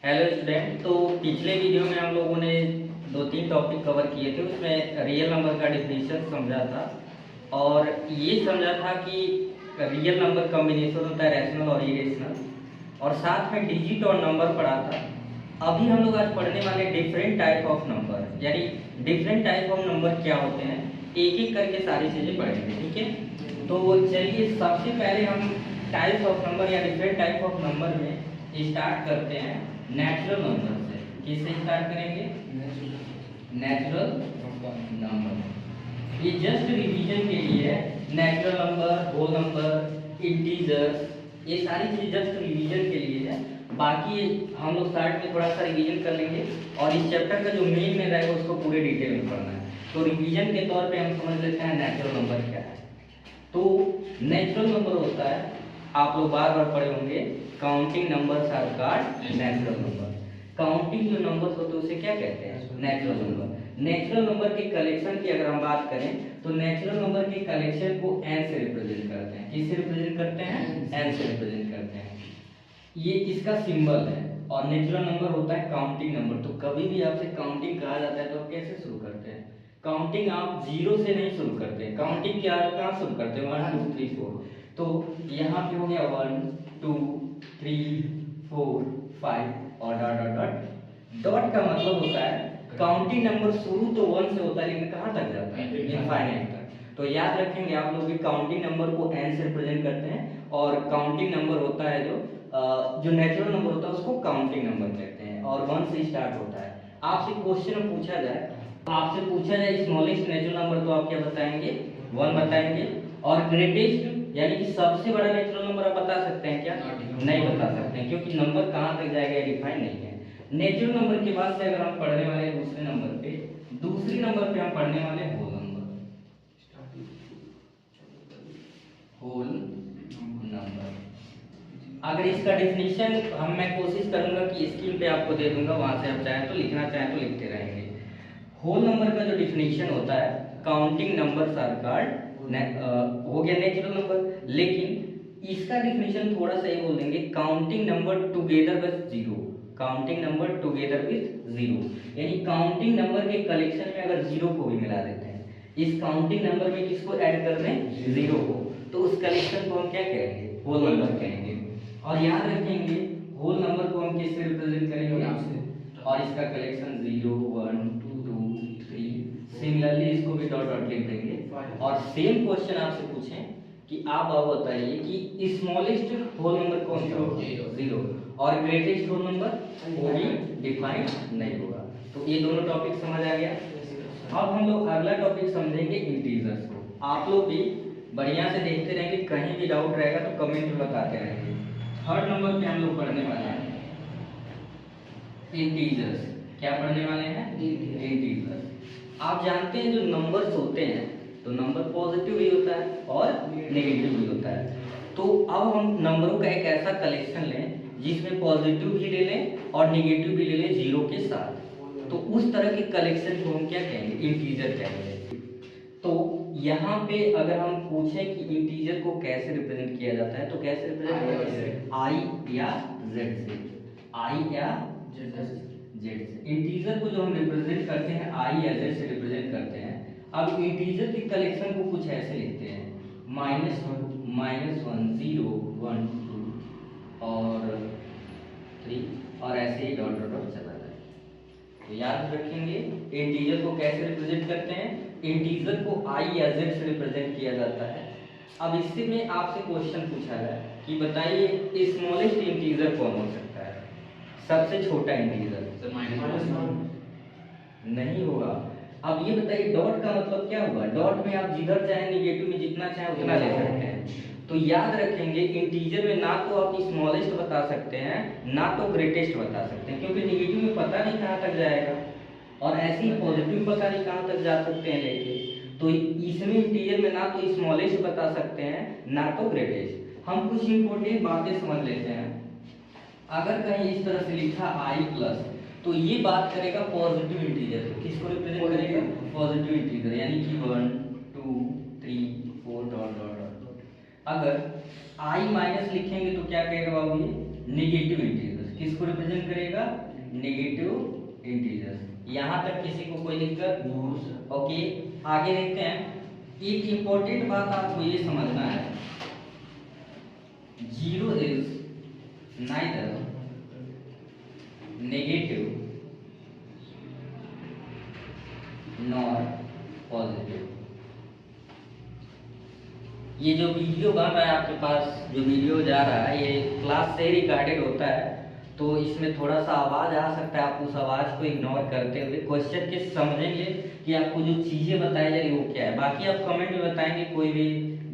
Hello student. तो पिछले video में हम लोगों ने दो तीन टॉपिक कवर किए थे। उसमें रियल नंबर का डिफिनीशन समझा था और ये समझा था कि रियल नंबर कॉम्बिनेशन होता है रैशनल और इरेशनल, और साथ में डिजिट और नंबर पढ़ा था। अभी हम लोग आज पढ़ने वाले डिफरेंट टाइप ऑफ नंबर, यानी डिफरेंट टाइप ऑफ नंबर क्या होते हैं, एक एक करके सारी चीज़ें पढ़ेंगे। ठीक है, तो चलिए सबसे पहले हम टाइप्स ऑफ नंबर या डिफरेंट टाइप ऑफ नंबर में स्टार्ट करते हैं नेचुरल नंबर से। किससे स्टार्ट करेंगे? Natural number. ये जस्ट रिवीजन के लिए है। Natural number, whole number, integers, ये सारी चीज़ जस्ट रिवीजन के लिए है। बाकी हम लोग स्टार्ट में थोड़ा सा रिवीजन कर लेंगे और इस चैप्टर का जो मेन में रहेगा उसको पूरे डिटेल में पढ़ना है। तो रिवीजन के तौर पे हम समझ लेते हैं नेचुरल नंबर क्या है। तो नेचुरल नंबर होता है, आप लोग बार बार पढ़े होंगे, counting numbers are called natural number. Counting जो नंबर्स होते हैं उसे क्या कहते हैं? Natural number. नेचुरल नंबर के कलेक्शन की अगर हम बात करें तो नेचुरल नंबर के कलेक्शन को n से रिप्रेजेंट करते हैं। किससे रिप्रेजेंट करते हैं? n से रिप्रेजेंट करते हैं। ये इसका सिंबल है। और नेचुरल नंबर होता है काउंटिंग नंबर। तो कभी भी आपसे काउंटिंग कहा जाता है तो आप कैसे शुरू करते हैं? काउंटिंग आप जीरो से नहीं शुरू करते हैं। काउंटिंग क्या कहाँ शुरू करते हैं? 1 2 3 4। तो यहाँ पे हो गया 1 2 3 4 5 और डॉट डॉट डॉट। डॉट का मतलब होता है काउंटिंग नंबर शुरू तो 1 से होता है लेकिन कहाँ तक जाता है? इनफाइनाइट तक। तो याद रखेंगे आप लोग कि काउंटिंग नंबर को n से रिप्रेजेंट करते हैं और काउंटिंग नंबर होता है जो नेचुरल नंबर होता है उसको काउंटिंग नंबर कहते हैं और 1 से स्टार्ट होता है। आपसे क्वेश्चन पूछा जाए, आपसे पूछा जाए स्मॉलेस्ट नेचुरल नंबर, तो आप क्या बताएंगे? 1 बताएंगे। और ग्रेटेस्ट यानी कि सबसे बड़ा नेचुरल नंबर आप बता सकते हैं क्या? नहीं बता सकते हैं, क्योंकि नंबर कहाँ तक जाएगा डिफाइन नहीं है। नेचुरल नंबर के बाद से अगर हम पढ़ने वाले हैं दूसरे नंबर पे, दूसरी नंबर पे हम पढ़ने वाले हैं होल नंबर। Whole number. अगर इसका डेफिनेशन मैं कोशिश करूंगा कि स्क्रीन पे आपको दे दूंगा, वहां से आप चाहें तो लिखना चाहें तो लिखते रहेंगे। होल नंबर का जो डेफिनेशन होता है, काउंटिंग नंबर्स आर कॉल्ड, हो गया नेचुरल नंबर, लेकिन इसका डेफिनेशन थोड़ा सा ये बोल देंगे, counting number together with zero. Counting number together with zero, यानी काउंटिंग नंबर के कलेक्शन में अगर जीरो को भी मिला देते हैं, इस काउंटिंग नंबर में किसको ऐड कर दें? जीरो को, तो उस कलेक्शन को हम क्या कहेंगे? होल नंबर कहेंगे। और याद रखेंगे होल नंबर को हम किससे रिप्रेजेंट करेंगे? और इसका कलेक्शन 0 1 2 2 3। सिमिलरली इसको भी डॉट डॉट लिख देंगे। और सेम क्वेश्चन आपसे पूछें कि आप बताइए कि स्मॉलेस्ट होल नंबर कौन सा होगा? 0। और ग्रेटेस्ट होल नंबर वो भी डिफाइन नहीं होगा। तो ये दोनों टॉपिक समझ आ गया। अब हम लोग अगला टॉपिक समझेंगे इंटीजर्स को। आप लोग भी बढ़िया से देखते रहेंगे, कहीं भी डाउट रहेगा तो कमेंट में बताते रहेंगे। थर्ड नंबर पे हम लोग पढ़ने वाले हैं इंटीजर्स। क्या पढ़ने वाले हैं? इंटीजर्स। आप जानते हैं जो नंबर्स होते हैं तो नंबर पॉजिटिव भी होता है और नेगेटिव भी होता है। तो अब हम नंबरों का एक ऐसा कलेक्शन लें जिसमें पॉजिटिव भी ले लें और नेगेटिव भी ले लें जीरो के साथ, तो उस तरह के कलेक्शन को हम क्या कहेंगे? इंटीजर कहेंगे। तो यहाँ पे अगर हम पूछें कि इंटीजर को कैसे रिप्रेजेंट किया जाता है तो कैसे रिप्रेजेंट किया जाता है? आई या जेड से। आई या जेड से। इंटीजर को जो हम रिप्रेजेंट करते हैं आई या जेड से रिप्रेजेंट करते हैं। अब इंटीजर के कलेक्शन को कुछ ऐसे लिखते हैं, -1 0 1 2 और 3 और ऐसे ही डॉट डॉट डॉट चला जाए। तो याद रखेंगे इंटीजर को कैसे रिप्रेजेंट करते हैं? इंटीजर को आई या जेड से रिप्रेजेंट किया जाता है। अब इससे में आपसे क्वेश्चन पूछा जाए कि बताइए स्मॉलेस्ट इंटीजर कौन हो सकता है? सबसे छोटा इंटीजर नहीं होगा। अब ये बताइए डॉट का मतलब क्या होगा? डॉट में आप जिधर चाहे निगेटिव में जितना चाहे उतना ले सकते हैं। तो याद रखेंगे इंटीजर में ना तो आप स्मॉलेस्ट बता सकते हैं ना तो ग्रेटेस्ट बता सकते हैं, क्योंकि निगेटिव में पता नहीं कहाँ तक जाएगा और ऐसे ही पॉजिटिव पता नहीं कहाँ तक जा सकते हैं लेके। तो इसमें इंटीजर में ना तो स्मॉलेस्ट बता सकते हैं ना तो ग्रेटेस्ट। हम कुछ इंपॉर्टेंट बातें समझ लेते हैं। अगर कहीं इस तरह से लिखा आई प्लस, तो ये बात करेगा पॉजिटिव इंटीजर को। किसको रिप्रेजेंट करेगा? पॉजिटिव इंटीजर, यानी कि 1 2 3 4 डॉट डॉट डॉट। अगर आई माइनस लिखेंगे तो क्या कहेगा बाबू? ये नेगेटिव इंटीजर। किसको रिप्रेजेंट करेगा? Negative integers. यहाँ तक किसी को कोई दिक्कत? ओके, आगे देखते हैं। एक इंपॉर्टेंट बात आपको ये समझना है, 0 is neither negative nor positive. ये जो वीडियो बन रहा है आपके पास, जो वीडियो जा रहा है, ये क्लास से रिगार्डेड होता है, तो इसमें थोड़ा सा आवाज़ आ सकता है। आप उस आवाज़ को इग्नोर करते हुए क्वेश्चन के समझेंगे कि आपको जो चीज़ें बताई जा रही वो क्या है। बाकी आप कमेंट में बताएंगे कोई भी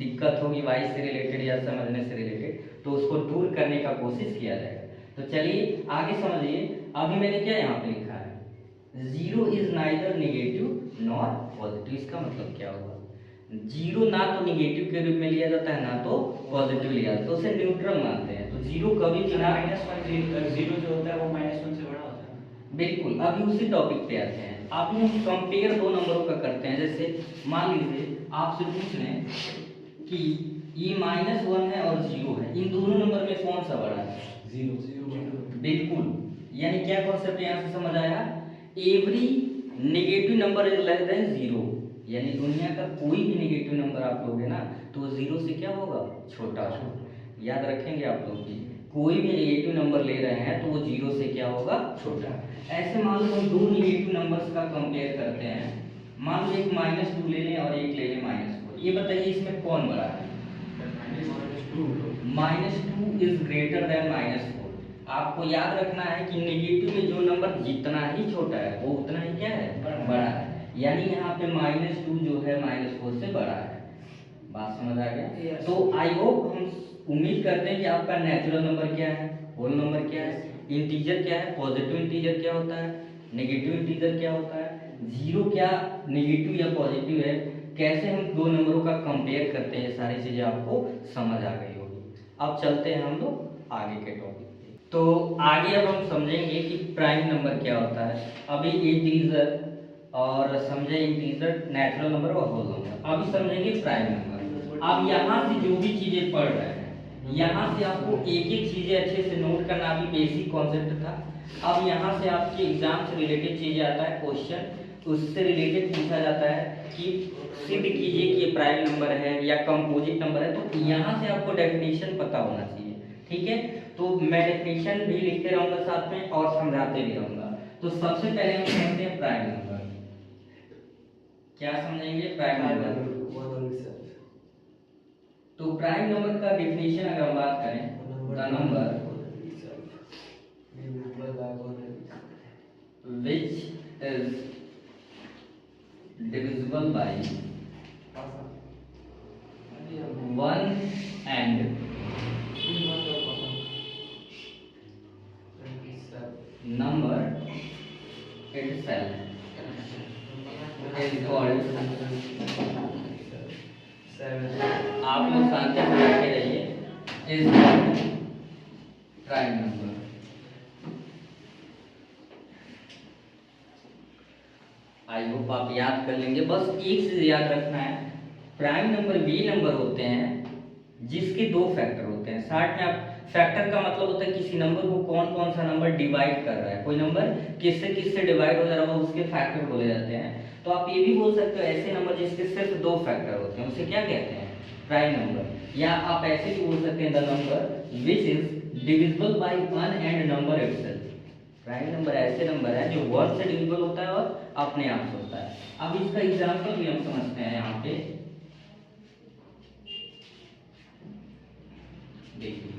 दिक्कत होगी वाइस से रिलेटेड या समझने से रिलेटेड, तो उसको दूर करने का कोशिश किया जाएगा। तो चलिए आगे समझिए। अभी मैंने क्या यहाँ पे लिखा है? 0 is neither negative nor positive. इसका मतलब क्या होगा? 0 ना तो नेगेटिव के रूप में लिया जाता है, ना तो पॉजिटिव लिया जाता है, तो उसे न्यूट्रल मानते हैं। तो 0 कभी भी ना, -1 0 जो होता है वो -1 से बड़ा होता है। बिल्कुल। अभी उसी टॉपिक पे आते हैं। आप हम कंपेयर दो नंबरों का करते हैं। जैसे मान लीजिए आपसे पूछ लें कि ये -1 है और 0 है, इन दोनों नंबर में कौन सा बड़ा है? 0। बिल्कुल। यानी क्या कॉन्सेप्ट यहाँ से समझ आया? Every negative number is less than 0। यानी दुनिया का कोई भी नेगेटिव नंबर आप लोगे ना, तो 0 से क्या होगा? छोटा होगा। याद रखेंगे आप लोग कि कोई भी नेगेटिव नंबर ले रहे हैं तो वो 0 से क्या होगा? छोटा। ऐसे मान लो हम दो नेगेटिव नंबर्स का कंपेयर करते हैं। मान लो एक -2 ले लें और एक ले लें -4। ये बताइए इसमें कौन बड़ा है? -2 इज ग्रेटर देन -4। आपको याद रखना है कि नेगेटिव में जो नंबर जितना ही छोटा है वो उतना ही क्या है? बड़ा है। यानी यहाँ पे -2 जो है -4 से बड़ा है। बात समझ आ गया? Yes. तो आई होप, हम उम्मीद करते हैं कि आपका नेचुरल नंबर क्या है, होल नंबर क्या है, इंटीजर क्या है, पॉजिटिव इंटीजर क्या होता है, नेगेटिव इंटीजर क्या होता है, 0 क्या नेगेटिव या पॉजिटिव है, कैसे हम दो नंबरों का कंपेयर करते हैं, सारी चीजें आपको समझ आ गई होगी। अब चलते हैं हम लोग आगे के टॉपिक पे। तो आगे अब हम समझेंगे कि प्राइम नंबर क्या होता है। अभी इंटीजर और समझे इंटीजर, नेचुरल नंबर और होल नंबर। अभी समझेंगे प्राइम नंबर। अब यहाँ से जो भी चीजें पढ़ रहे हैं, यहाँ से आपको एक एक चीजें अच्छे से नोट करना अभी बेसिक कॉन्सेप्ट था। अब यहाँ से आपके एग्जाम से रिलेटेड चीजें आता है, क्वेश्चन उससे रिलेटेड पूछा जाता है कि सिद्ध कीजिए कि ये प्राइम नंबर है या कंपोजिट नंबर है। तो यहाँ से आपको डेफिनेशन पता होना चाहिए, ठीक है? तो मैं डेफिनेशन भी लिखते रहूंगा साथ में और समझाते भी रहूंगा। तो सबसे पहले हम समझते हैं प्राइम नंबर। क्या समझेंगे? Prime number. तो प्राइम नंबर का डेफिनेशन अगर हम बात करें, the number which is divisible by 1 and number itself is called, आप लोग शांति से बैठे रहिए, is called prime number. I hope आप याद कर लेंगे। बस एक चीज याद रखना है, प्राइम नंबर वे नंबर होते हैं जिसके दो फैक्टर होते हैं। शॉर्ट में आप, फैक्टर का मतलब होता है किसी नंबर को कौन कौन सा नंबर डिवाइड कर रहा है। कोई नंबर किससे किससे डिवाइड हो जा रहा है उसके फैक्टर बोले जाते हैं। तो आप ये भी बोल सकते हो ऐसे नंबर जिसके सिर्फ दो फैक्टर होते हैं उसे क्या कहते हैं? Prime number. या आप ऐसे भी बोल सकते हैं the number which is divisible by 1 and number itself. Prime number ऐसे नंबर है जो 1 से डिविजिबल होता है और अपने आप से होता है। अब इसका एग्जांपल भी हम समझते हैं। यहाँ पे देखिए,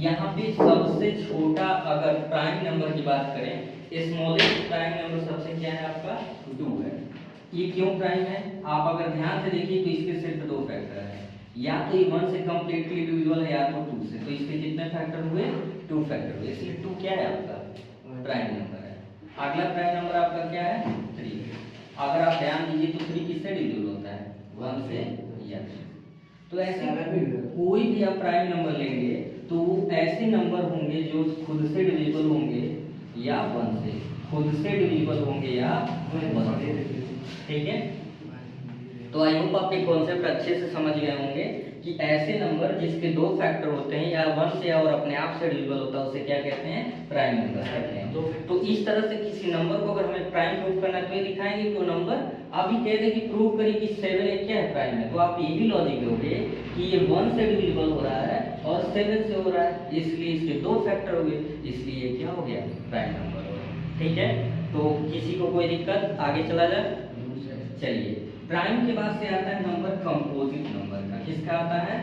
यहाँ पे सबसे छोटा अगर प्राइम नंबर की बात करें, स्मॉलेस्ट प्राइम नंबर सबसे क्या है आपका? 2 है। ये क्यों प्राइम है? आप अगर ध्यान से देखिए तो इसके सिर्फ दो फैक्टर है, या तो ये 1 से कंप्लीटली डिविजिबल है या तो 2 से। तो इसके कितने फैक्टर हुए? 2 फैक्टर हुए, इसलिए 2 क्या है आपका? प्राइम नंबर है। अगला प्राइम नंबर आपका क्या है? 3। अगर आप ध्यान दीजिए तो 3 किससे डिविजिबल होता है? 1 से या 3। तो ऐसे कोई भी आप प्राइम नंबर लेंगे तो ऐसे नंबर होंगे जो खुद से डिविजिबल होंगे या 1 से, खुद से डिविजिबल होंगे या 1 से, ठीक है? तो आई होप आप ये कॉन्सेप्ट अच्छे से समझ गए होंगे कि ऐसे नंबर जिसके दो फैक्टर होते हैं या वन से और अपने आप से डिविजिबल होता है उसे क्या कहते हैं, प्राइम नंबर कहते हैं। तो इस तरह से किसी नंबर को अगर हमें प्राइम प्रूव करना है तो ये दिखाएंगे कि वो नंबर अभी कह रहे कि प्रूव करिए कि 7 एक क्या है, प्राइम है, तो आप यही लॉजिक दोगे कि ये 1 से डिविजिबल हो रहा है और 7 से हो रहा है, इसलिए इसके दो फैक्टर हो गए, इसलिए ये क्या हो गया, प्राइम नंबर हो गया। ठीक है, तो किसी को कोई दिक्कत, आगे चला जाए। चलिए, प्राइम के बाद से आता है नंबर कंपोजिट नंबर का। किसका आता है,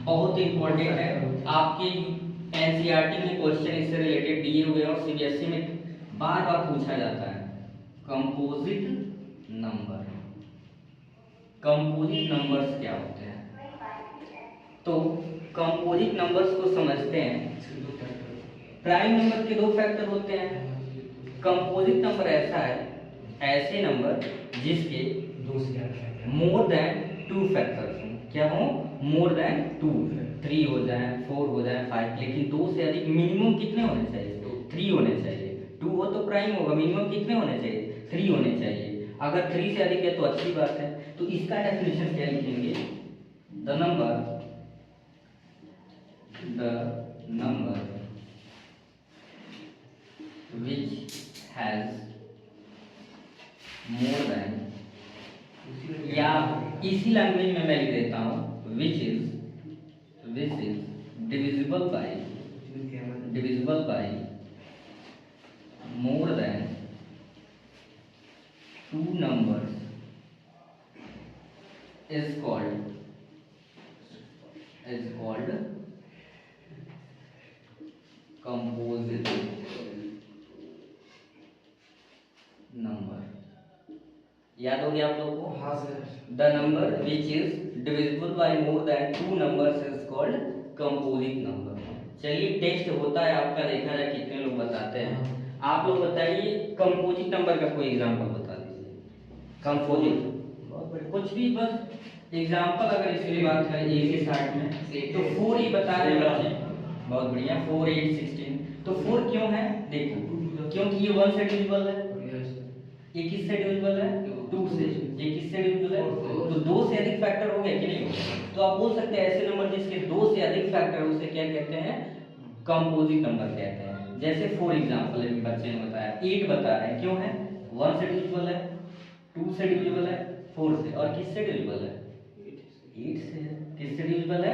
बहुत इंपॉर्टेंट है, आपके एनसीईआरटी में क्वेश्चन इससे रिलेटेड दिए हुए हैं और सीबीएसई में बार बार पूछा जाता है। कंपोजिट नंबर, कंपोजिट नंबर्स क्या होते हैं, तो कंपोजिट नंबर्स को समझते हैं। प्राइम नंबर के दो फैक्टर होते हैं। कंपोजिट नंबर ऐसा है, ऐसे नंबर जिसके मोर देन 2 फैक्टर्स हों। क्या हो, मोर देन 2, 3 हो जाए, 4 हो जाए, 5, लेकिन 2 से अधिक मिनिमम कितने होने चाहिए, 3 होने चाहिए। 2 हो तो प्राइम होगा, मिनिमम कितने होने चाहिए, 3 होने चाहिए। अगर 3 से अधिक है तो अच्छी बात है। तो इसका डेफिनेशन क्या लिखेंगे, the number which has more than, या इसी लैंग्वेज में मैं लिख देता हूँ which is divisible by more than 2 numbers is called composite number. याद हो गया आप लोगों को? हाँ sir. The number which is divisible by more than 2 numbers is called composite number. चलिए, टेस्ट होता है आपका, देखा जाए कितने लोग बताते हैं। आप लोग बताइए कंपोजिट नंबर का कोई एग्जांपल बता दीजिए। कंपोजिट, बहुत बढ़िया, कुछ भी बस एग्जांपल अगर इसकी बात करें इसी साइड में तो 4 ही बता रहे हैं बच्चे। बहुत बढ़िया, 4, 8, 16। तो 4 क्यों है, देखो, क्योंकि ये 1 से डिविजिबल है, ये किससे डिविजिबल है, 2 से, ये किससे डिविजिबल है, तो 2 से अधिक फैक्टर हो गया कि नहीं। तो आप बोल सकते हैं ऐसे नंबर जिसके 2 से अधिक फैक्टर उसे क्या कहते हैं, कंपोजिट नंबर कहते हैं। जैसे फॉर एग्जांपल अभी बच्चे ने बताया 8 बता रहे हैं, क्यों है, 1 से डिविजिबल है, 2 से डिविजिबल है, 4 से, और किससे डिविजिबल है, 8 से। किससे डिविजिबल है,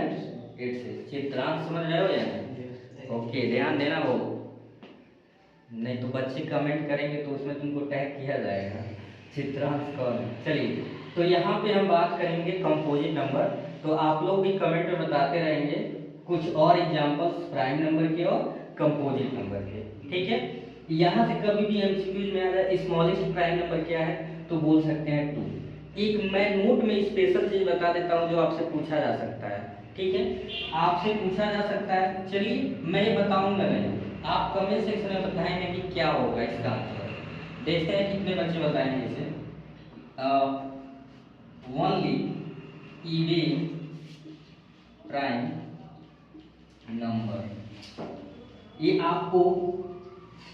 8 से। चित्रांश समझ रहे हो या नहीं? ओके, ध्यान देना हो, नहीं तो बच्चे कमेंट करेंगे तो उसमें तुमको टैग किया जाएगा, चित्रांश कौन। चलिए, तो यहाँ पे हम बात करेंगे कंपोजिट नंबर। तो आप लोग भी कमेंट में बताते रहेंगे कुछ और एग्जांपल्स प्राइम नंबर के और कंपोजिट नंबर के, ठीक है। यहाँ से कभी भी एमसीक्यूज में आ जाए स्मॉलेस्ट प्राइम नंबर क्या है, तो बोल सकते हैं 2। एक मैं नोट में स्पेशल चीज बता देता हूँ जो आपसे पूछा जा सकता है, ठीक है, आपसे पूछा जा सकता है। चलिए, मैं बताऊंगा नहीं, आप कमेंट सेक्शन में बताएंगे कि क्या होगा इसका आंसर। देखते हैं कितने बच्चे बताएंगे इसे। ओनली इवन प्राइम नंबर, ये आपको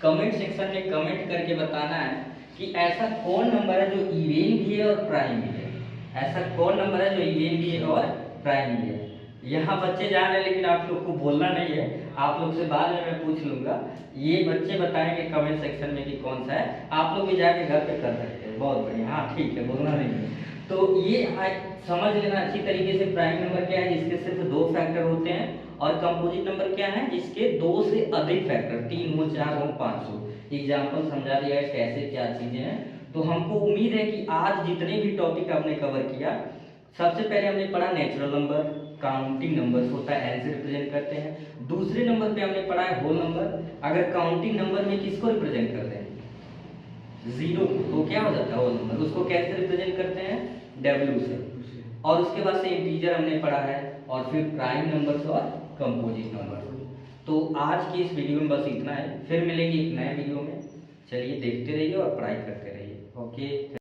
कमेंट सेक्शन में कमेंट करके बताना है कि ऐसा कौन नंबर है जो इवन भी है और प्राइम भी है। ऐसा कौन नंबर है जो इवन भी है और प्राइम भी है। यहाँ बच्चे जा रहे हैं लेकिन आप लोग को बोलना नहीं है, आप लोग से बाद में मैं पूछ लूंगा। ये बच्चे बताएंगे कमेंट सेक्शन में कि कौन सा है, आप लोग भी जाके घर पे कर सकते हैं। बहुत बढ़िया, हाँ ठीक है, बोलना नहीं है। तो ये समझ लेना अच्छी तरीके से, प्राइम नंबर क्या है जिसके सिर्फ 2 फैक्टर होते हैं, और कंपोजिट नंबर क्या है जिसके 2 से अधिक फैक्टर, 3 हो, 4 हो, 5 हो। एग्जाम्पल समझा दिया है कैसे क्या चीजें हैं। तो हमको उम्मीद है कि आज जितने भी टॉपिक आपने कवर किया, सबसे पहले हमने पढ़ा नेचुरल नंबर, काउंटिंग नंबर्स होता है, एन से रिप्रेजेंट करते हैं। दूसरे नंबर पे हमने पढ़ा है होल नंबर। अगर काउंटिंग नंबर में किसको रिप्रेजेंट करते हैं, 0 को, तो क्या हो जाता है होल नंबर, उसको कैसे रिप्रेजेंट करते हैं, W से। और उसके बाद से इंटीजर हमने पढ़ा है, और फिर प्राइम नंबर्स और कंपोजिट नंबर। तो आज की इस वीडियो में बस इतना है, फिर मिलेंगे एक नए वीडियो में। चलिए, देखते रहिए और पढ़ाई करते रहिए। ओके।